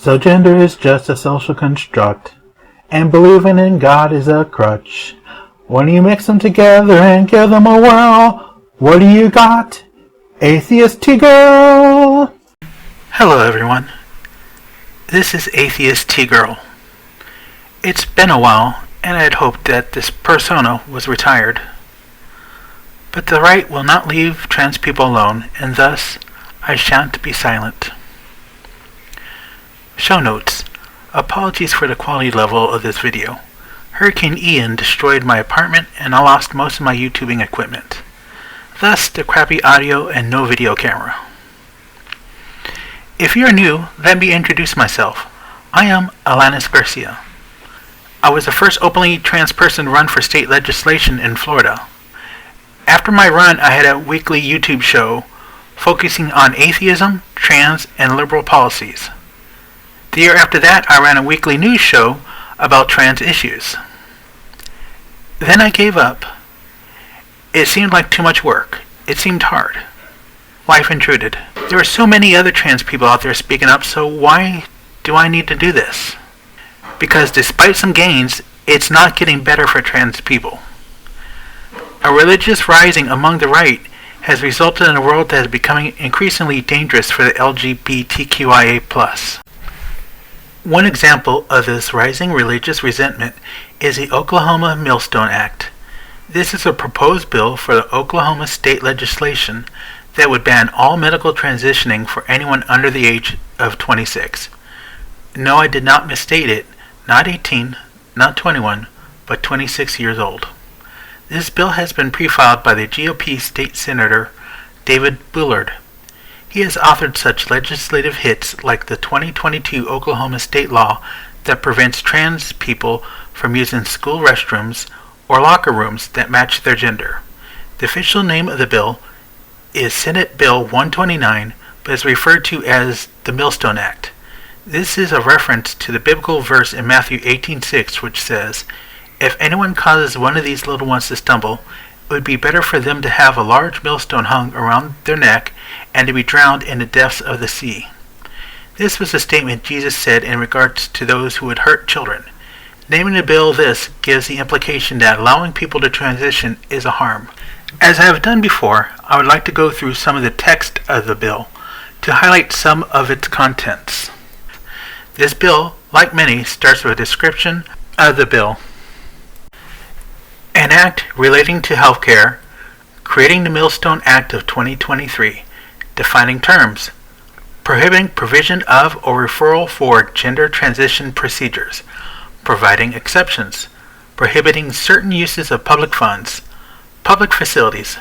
So gender is just a social construct, and believing in God is a crutch. When you mix them together and give them a whirl, what do you got? Atheist T-Girl! Hello everyone, this is Atheist T-Girl. It's been a while, and I had hoped that this persona was retired. But the right will not leave trans people alone, and thus I shan't be silent. Show notes. Apologies for the quality level of this video. Hurricane Ian destroyed my apartment and I lost most of my YouTubing equipment. Thus the crappy audio and no video camera. If you're new, let me introduce myself. I am Alanis Garcia. I was the first openly trans person to run for state legislation in Florida. After my run, I had a weekly YouTube show focusing on atheism, trans, and liberal policies. The year after that, I ran a weekly news show about trans issues. Then I gave up. It seemed like too much work. It seemed hard. Life intruded. There are so many other trans people out there speaking up, so why do I need to do this? Because despite some gains, it's not getting better for trans people. A religious rising among the right has resulted in a world that is becoming increasingly dangerous for the LGBTQIA+. One example of this rising religious resentment is the Oklahoma Millstone Act. This is a proposed bill for the Oklahoma state legislation that would ban all medical transitioning for anyone under the age of 26. No, I did not misstate it. Not 18, not 21, but 26 years old. This bill has been pre-filed by the GOP State Senator David Bullard. He has authored such legislative hits like the 2022 Oklahoma state law that prevents trans people from using school restrooms or locker rooms that match their gender. The official name of the bill is Senate Bill 129, but is referred to as the Millstone Act. This is a reference to the biblical verse in Matthew 18:6, which says, "If anyone causes one of these little ones to stumble, it would be better for them to have a large millstone hung around their neck and to be drowned in the depths of the sea." This was a statement Jesus said in regards to those who would hurt children. Naming the bill this gives the implication that allowing people to transition is a harm. As I have done before, I would like to go through some of the text of the bill to highlight some of its contents. This bill, like many, starts with a description of the bill. An act relating to healthcare, creating the Millstone Act of 2023, defining terms, prohibiting provision of or referral for gender transition procedures, providing exceptions, prohibiting certain uses of public funds, public facilities,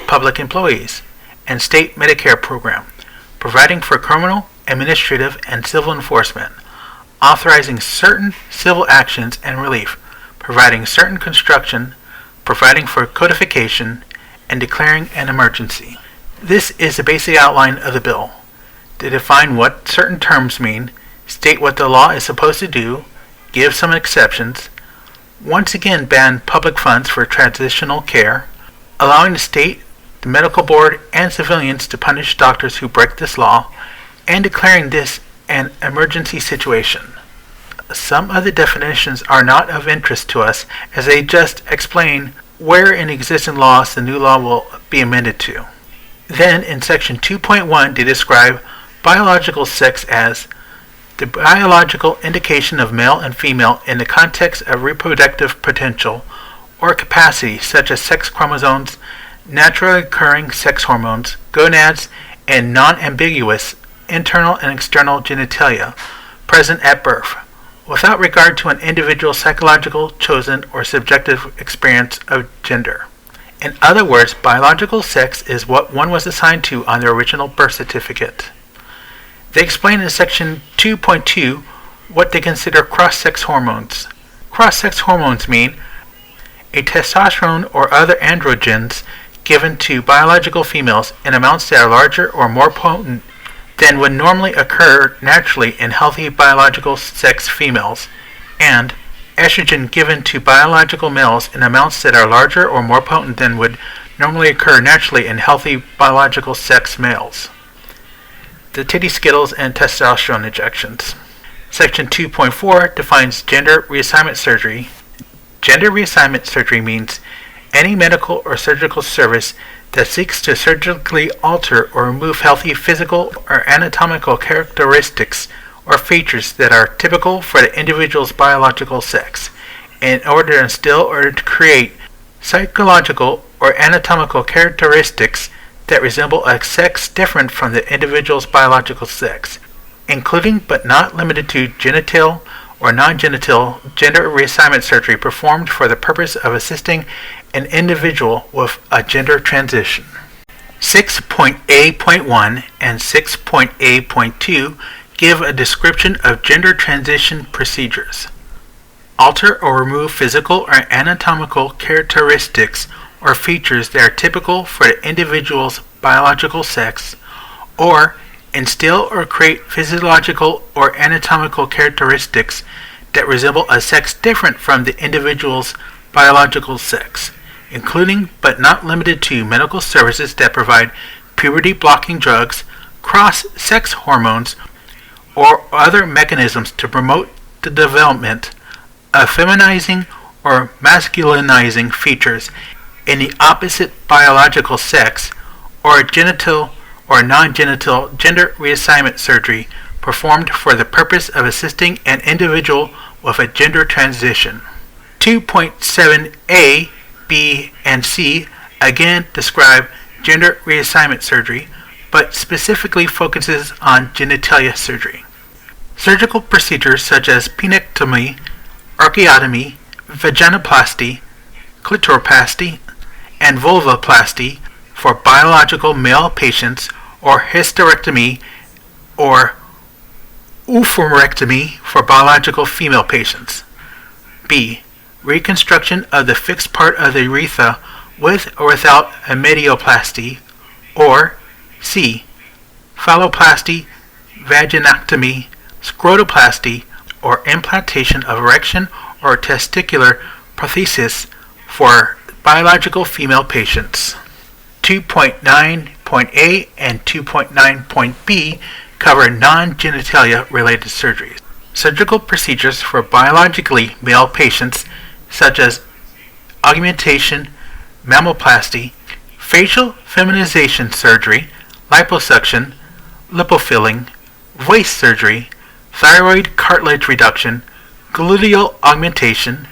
public employees, and state Medicare program, providing for criminal, administrative, and civil enforcement, authorizing certain civil actions and relief, providing certain construction, providing for codification, and declaring an emergency. This is the basic outline of the bill. To define what certain terms mean, state what the law is supposed to do, give some exceptions, once again ban public funds for transitional care, allowing the state, the medical board, and civilians to punish doctors who break this law, and declaring this an emergency situation. Some of the definitions are not of interest to us as they just explain where in existing laws the new law will be amended to. Then in section 2.1 they describe biological sex as the biological indication of male and female in the context of reproductive potential or capacity such as sex chromosomes, naturally occurring sex hormones, gonads, and non-ambiguous internal and external genitalia present at birth, without regard to an individual's psychological, chosen, or subjective experience of gender. In other words, biological sex is what one was assigned to on their original birth certificate. They explain in section 2.2 what they consider cross-sex hormones. Cross-sex hormones mean a testosterone or other androgens given to biological females in amounts that are larger or more potent than would normally occur naturally in healthy biological sex females, and estrogen given to biological males in amounts that are larger or more potent than would normally occur naturally in healthy biological sex males. The titty skittles and testosterone injections. Section 2.4 defines gender reassignment surgery. Gender reassignment surgery means any medical or surgical service that seeks to surgically alter or remove healthy physical or anatomical characteristics or features that are typical for the individual's biological sex, in order to instill or to create psychological or anatomical characteristics that resemble a sex different from the individual's biological sex, including but not limited to genital or non-genital gender reassignment surgery performed for the purpose of assisting an individual with a gender transition. 6.A.1 and 6.A.2 give a description of gender transition procedures. Alter or remove physical or anatomical characteristics or features that are typical for the individual's biological sex, or instill or create physiological or anatomical characteristics that resemble a sex different from the individual's biological sex, including but not limited to medical services that provide puberty-blocking drugs, cross-sex hormones, or other mechanisms to promote the development of feminizing or masculinizing features in the opposite biological sex, or genital or non-genital gender reassignment surgery performed for the purpose of assisting an individual with a gender transition. 2.7a, b, and c again describe gender reassignment surgery, but specifically focuses on genitalia surgery. Surgical procedures such as penectomy, archaeotomy, vaginoplasty, clitoroplasty, and vulvoplasty for biological male patients, or hysterectomy or oophorectomy for biological female patients. B. Reconstruction of the fixed part of the urethra with or without a medioplasty, or C. Phalloplasty, vaginectomy, scrotoplasty, or implantation of erection or testicular prosthesis for biological female patients. 2.9.A and 2.9.B cover non-genitalia related surgeries. Surgical procedures for biologically male patients such as augmentation, mammoplasty, facial feminization surgery, liposuction, lipofilling, voice surgery, thyroid cartilage reduction, gluteal augmentation,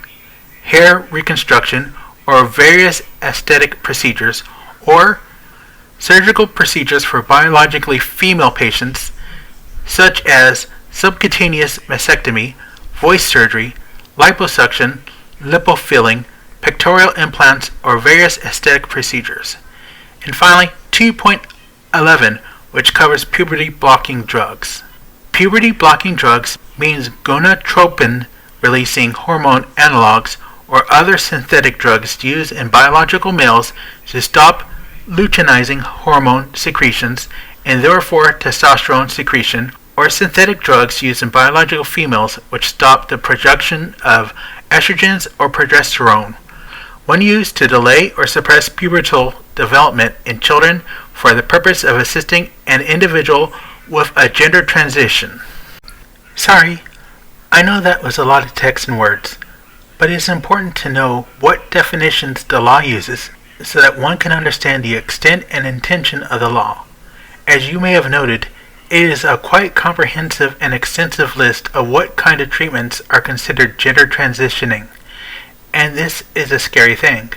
hair reconstruction, or various aesthetic procedures, or surgical procedures for biologically female patients such as subcutaneous mastectomy, voice surgery, liposuction, lipofilling, pectoral implants, or various aesthetic procedures. And finally, 2.11, which covers puberty-blocking drugs. Puberty-blocking drugs means gonadotropin-releasing hormone analogs or other synthetic drugs used in biological males to stop luteinizing hormone secretions and therefore testosterone secretion, or synthetic drugs used in biological females which stop the production of estrogens or progesterone, when used to delay or suppress pubertal development in children for the purpose of assisting an individual with a gender transition. Sorry, I know that was a lot of text and words, but it is important to know what definitions the law uses so that one can understand the extent and intention of the law. As you may have noted, it is a quite comprehensive and extensive list of what kind of treatments are considered gender transitioning, and this is a scary thing.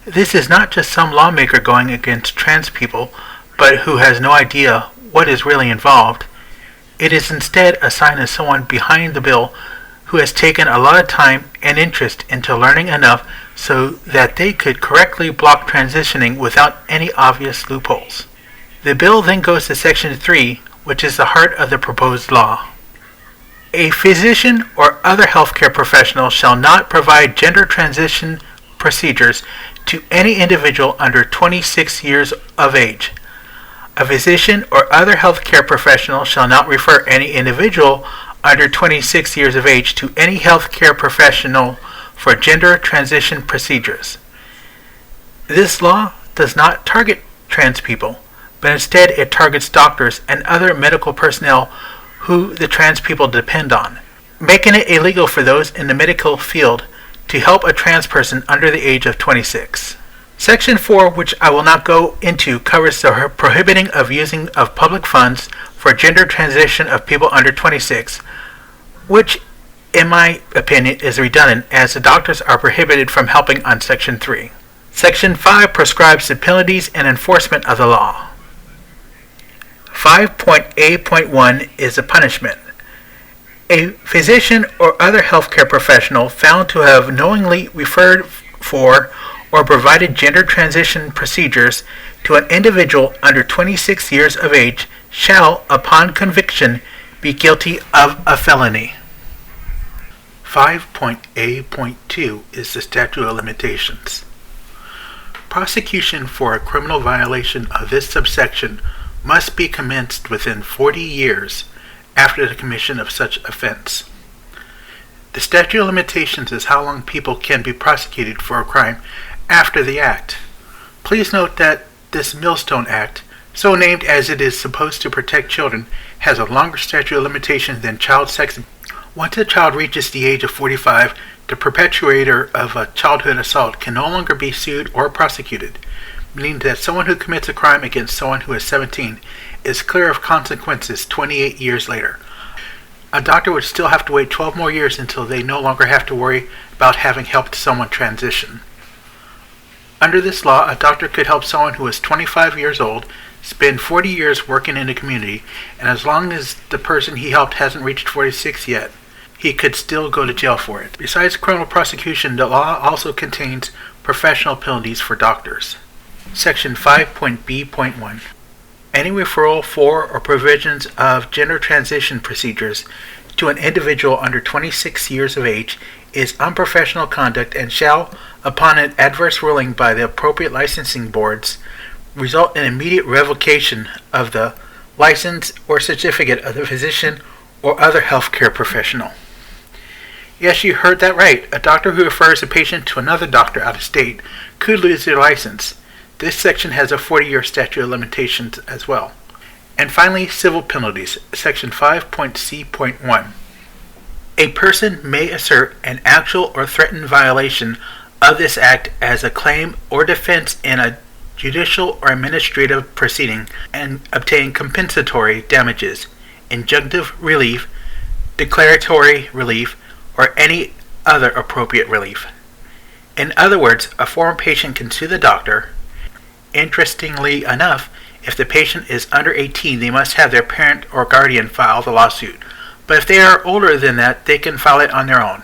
This is not just some lawmaker going against trans people, but who has no idea what is really involved. It is instead a sign of someone behind the bill who has taken a lot of time and interest into learning enough so that they could correctly block transitioning without any obvious loopholes. The bill then goes to Section 3, which is the heart of the proposed law. A physician or other healthcare professional shall not provide gender transition procedures to any individual under 26 years of age. A physician or other healthcare professional shall not refer any individual under 26 years of age to any healthcare professional for gender transition procedures. This law does not target trans people, but instead it targets doctors and other medical personnel who the trans people depend on, making it illegal for those in the medical field to help a trans person under the age of 26. Section 4, which I will not go into, covers the prohibiting of using of public funds for gender transition of people under 26, which in my opinion is redundant, as the doctors are prohibited from helping on Section 3. Section 5 prescribes the penalties and enforcement of the law. 5.A.1 is a punishment. A physician or other healthcare professional found to have knowingly referred for or provided gender transition procedures to an individual under 26 years of age shall, upon conviction, be guilty of a felony. 5.A.2 is the statute of limitations. Prosecution for a criminal violation of this subsection must be commenced within 40 years after the commission of such offense. The statute of limitations is how long people can be prosecuted for a crime after the act. Please note that this Millstone Act, so named as it is supposed to protect children, has a longer statute of limitations than child sex. Once a child reaches the age of 45, the perpetrator of a childhood assault can no longer be sued or prosecuted, meaning that someone who commits a crime against someone who is 17 is clear of consequences 28 years later. A doctor would still have to wait 12 more years until they no longer have to worry about having helped someone transition. Under this law, a doctor could help someone who is 25 years old spend 40 years working in the community, and as long as the person he helped hasn't reached 46 yet, he could still go to jail for it. Besides criminal prosecution, the law also contains professional penalties for doctors. Section 5.B.1. Any referral for or provisions of gender transition procedures to an individual under 26 years of age is unprofessional conduct and shall, upon an adverse ruling by the appropriate licensing boards, result in immediate revocation of the license or certificate of the physician or other healthcare professional. Yes, you heard that right. A doctor who refers a patient to another doctor out of state could lose their license. This section has a 40-year statute of limitations as well. And finally, civil penalties, section 5.C.1. A person may assert an actual or threatened violation of this act as a claim or defense in a judicial or administrative proceeding and obtain compensatory damages, injunctive relief, declaratory relief, or any other appropriate relief. In other words, a former patient can sue the doctor. Interestingly enough, if the patient is under 18, they must have their parent or guardian file the lawsuit. But if they are older than that, they can file it on their own.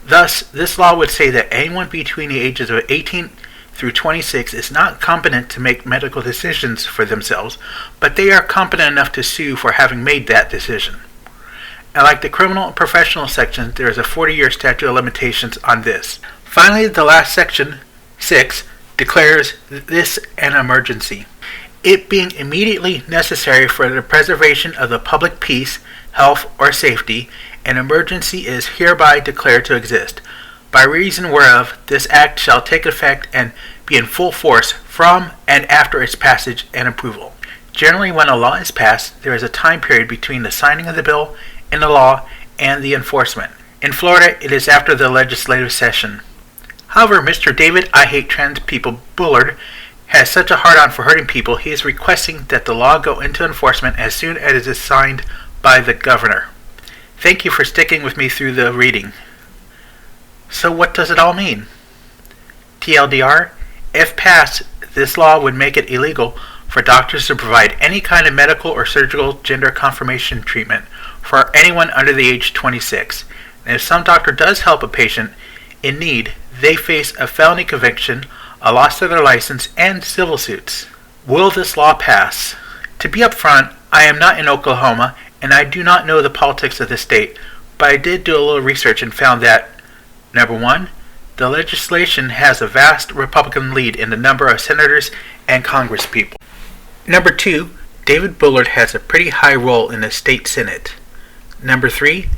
Thus, this law would say that anyone between the ages of 18 through 26 is not competent to make medical decisions for themselves, but they are competent enough to sue for having made that decision. And like the criminal and professional sections, there is a 40-year statute of limitations on this. Finally, the last section, 6, declares this an emergency. It being immediately necessary for the preservation of the public peace, health, or safety, an emergency is hereby declared to exist, by reason whereof this act shall take effect and be in full force from and after its passage and approval. Generally, when a law is passed, there is a time period between the signing of the bill in the law and the enforcement. In Florida, it is after the legislative session. However, Mr. David I Hate Trans People Bullard has such a hard-on for hurting people, he is requesting that the law go into enforcement as soon as it is signed by the governor. Thank you for sticking with me through the reading. So what does it all mean? TLDR, if passed, this law would make it illegal for doctors to provide any kind of medical or surgical gender confirmation treatment for anyone under the age 26. And if some doctor does help a patient in need, they face a felony conviction, a loss of their license, and civil suits. Will this law pass? To be upfront, I am not in Oklahoma, and I do not know the politics of the state, but I did do a little research and found that, number one, the legislation has a vast Republican lead in the number of senators and congresspeople. Number two, David Bullard has a pretty high role in the state senate. Number three,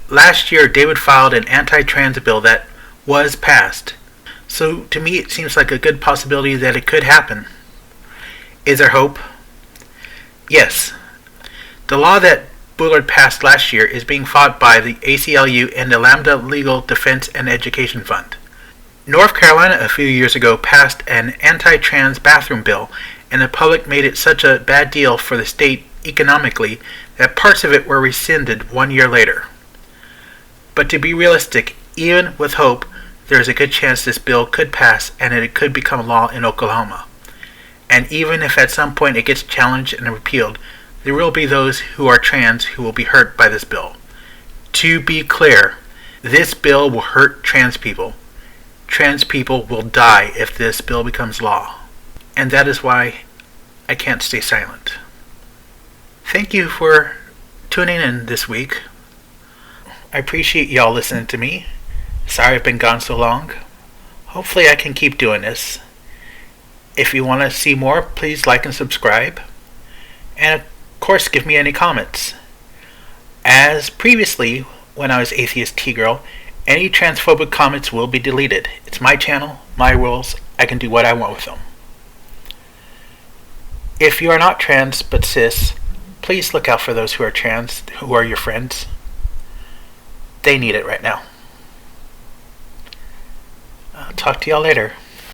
last year David filed an anti-trans bill that was passed. So to me it seems like a good possibility that it could happen. Is there hope? Yes. The law that Bullard passed last year is being fought by the ACLU and the Lambda Legal Defense and Education Fund. North Carolina a few years ago passed an anti-trans bathroom bill, and the public made it such a bad deal for the state economically that parts of it were rescinded 1 year later. But to be realistic, even with hope, there is a good chance this bill could pass and it could become law in Oklahoma. And even if at some point it gets challenged and repealed, there will be those who are trans who will be hurt by this bill. To be clear, this bill will hurt trans people. Trans people will die if this bill becomes law. And that is why I can't stay silent. Thank you for tuning in this week. I appreciate y'all listening to me. Sorry I've been gone so long. Hopefully I can keep doing this. If you want to see more, please like and subscribe. And of course, give me any comments. As previously, when I was Atheist T-Girl, any transphobic comments will be deleted. It's my channel, my rules. I can do what I want with them. If you are not trans but cis, please look out for those who are trans, who are your friends. They need it right now. I'll talk to y'all later.